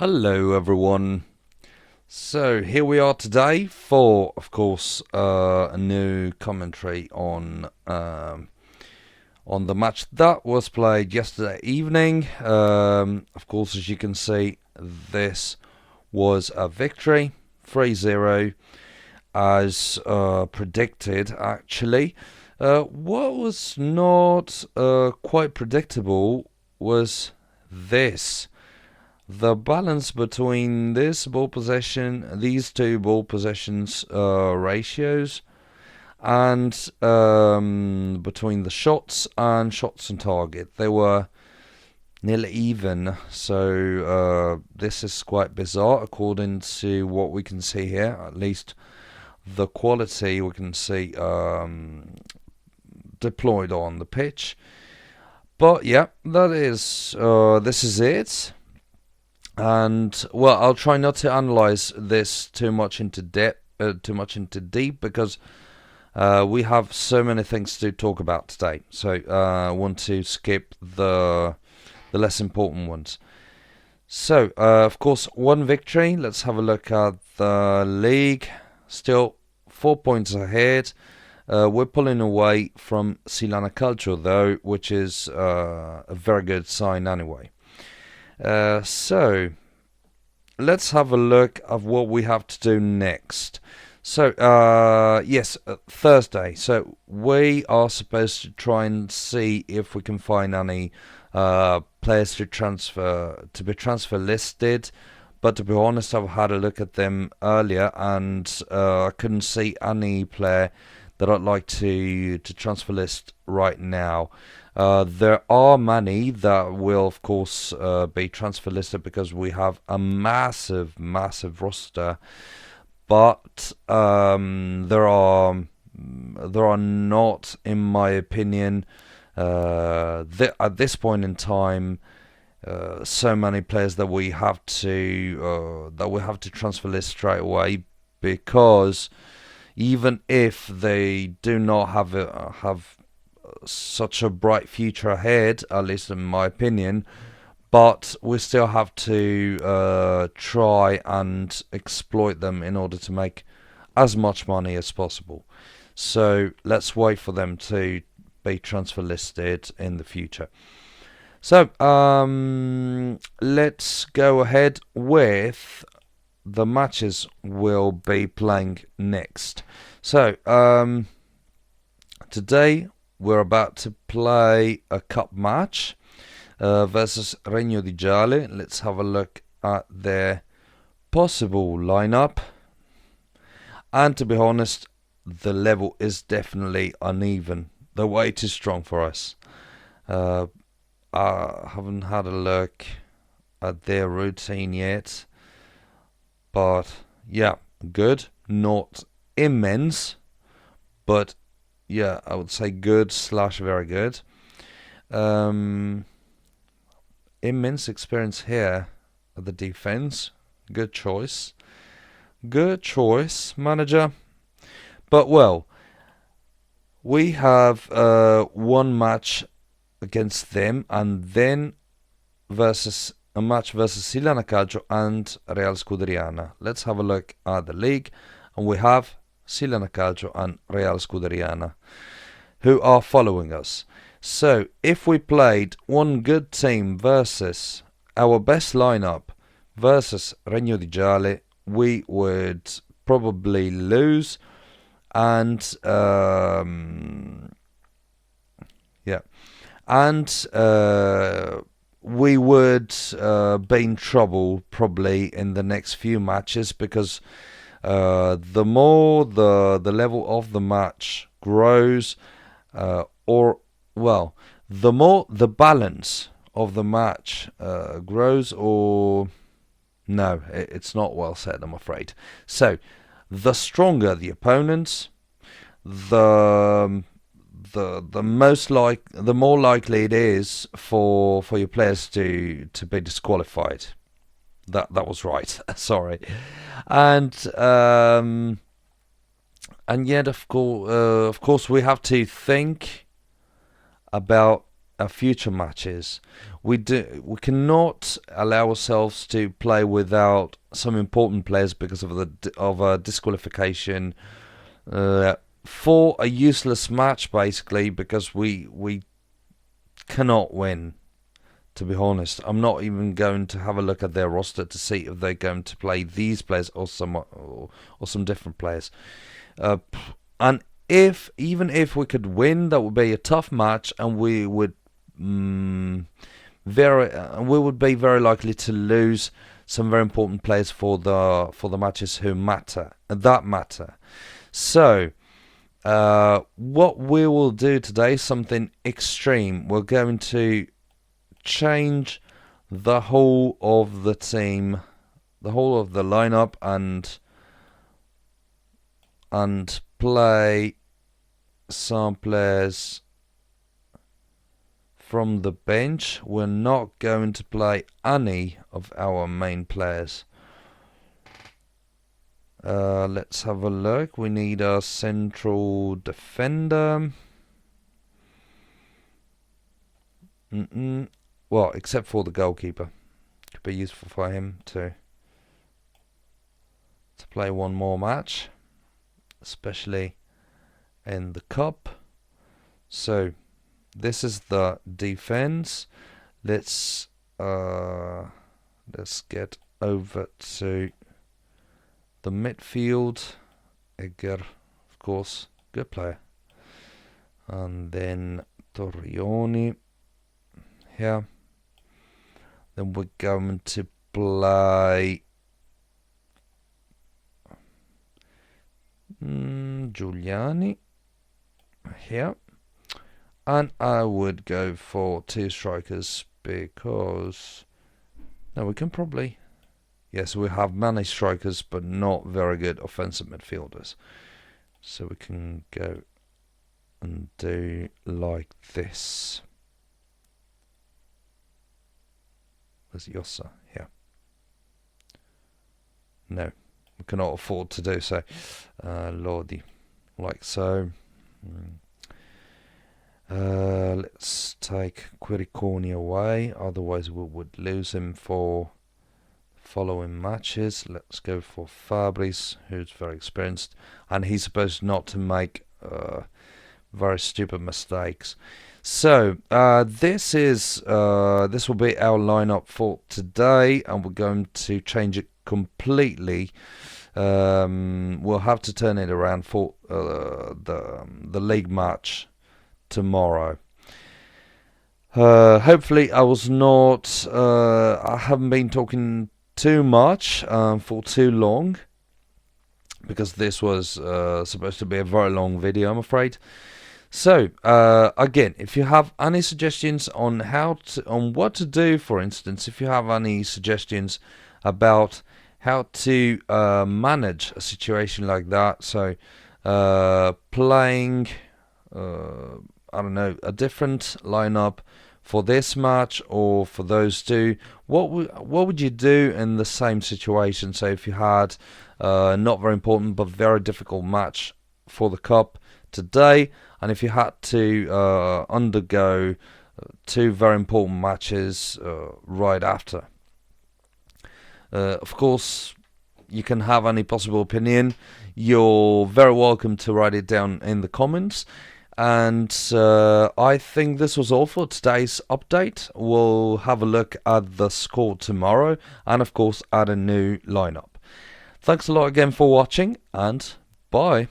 Hello everyone. So here we are today for, of course, a new commentary on the match that was played yesterday evening. Of course, as you can see, this was a victory, 3-0, as predicted. Actually, what was not quite predictable was this. The balance between these two ball possessions ratios, and between the shots and target, they were nearly even. So this is quite bizarre, according to what we can see here. At least the quality we can see deployed on the pitch. But yeah, that is this is it. And well, I'll try not to analyze this too much into deep, because we have so many things to talk about today. So I want to skip the less important ones. So of course, one victory. Let's have a look at the league. Still 4 points ahead. We're pulling away from Silana Calcio though, which is a very good sign anyway. So let's have a look at what we have to do next. So yes, Thursday. So we are supposed to try and see if we can find any players to be transfer listed. But to be honest, I've had a look at them earlier, and I couldn't see any player that I'd like to transfer list right now. There are many that will, of course, be transfer listed because we have a massive roster. But there are not, in my opinion, at this point in time, so many players that we have to transfer list straight away, because even if they do not have such a bright future ahead, at least in my opinion, but we still have to try and exploit them in order to make as much money as possible. So let's wait for them to be transfer listed in the future. So let's go ahead with the matches we'll be playing next. So today we're about to play a cup match versus Regno di Giale. Let's have a look at their possible lineup. And to be honest, the level is definitely uneven. They're way too strong for us. I haven't had a look at their routine yet, but yeah, good. Not immense, but yeah, I would say good / very good. Immense experience here at the defense. Good choice. Good choice, manager. But well, we have one match against them, and then a match versus Silana Calcio and Real Scuderiana. Let's have a look at the league, and we have Silana Calcio and Real Scuderiana, who are following us. So if we played one good team versus our best lineup versus Regno di Giale, we would probably lose, and yeah, and we would be in trouble probably in the next few matches, because the more the level of the match grows, the more the balance of the match grows, or no, it's not well said, I'm afraid. So the stronger the opponents, the more likely it is for your players to be disqualified. That was right. Sorry. And yet, of course, we have to think about future matches. We cannot allow ourselves to play without some important players because of a disqualification for a useless match, basically, because we cannot win. To be honest, I'm not even going to have a look at their roster to see if they're going to play these players or some different players. And even if we could win, that would be a tough match, and we would be very likely to lose some very important players for the matches that matter. So what we will do today is something extreme. We're going to change the whole of the team, the whole of the lineup, and play some players from the bench. We're not going to play any of our main players. Let's have a look. We need a central defender. Well, except for the goalkeeper. Could be useful for him to play one more match, especially in the cup. So this is the defense. Let's get over to the midfield. Egger, of course, good player. And then Torrioni here. Then we're going to play Giuliani here. And I would go for 2 strikers because... No, we can probably... Yes, we have many strikers, but not very good offensive midfielders. So we can go and do like this. Where's Yossa? Here. No, we cannot afford to do so. Lordy. Like so. Let's take Quiriconi away, otherwise we would lose him for following matches. Let's go for Fabris, who's very experienced, and he's supposed not to make very stupid mistakes. So this will be our lineup for today, and we're going to change it completely. We'll have to turn it around for the league match tomorrow. Hopefully I was not I haven't been talking too much for too long, because this was supposed to be a very long video, I'm afraid. So again, if you have any suggestions on what to do, for instance, if you have any suggestions about how to manage a situation like that, so playing I don't know, a different lineup for this match or for those two, what would you do in the same situation? So if you had not very important but very difficult match for the cup today, and if you had to undergo 2 very important matches right after. Of course, you can have any possible opinion. You're very welcome to write it down in the comments. And I think this was all for today's update. We'll have a look at the score tomorrow, and of course at a new lineup. Thanks a lot again for watching, and bye.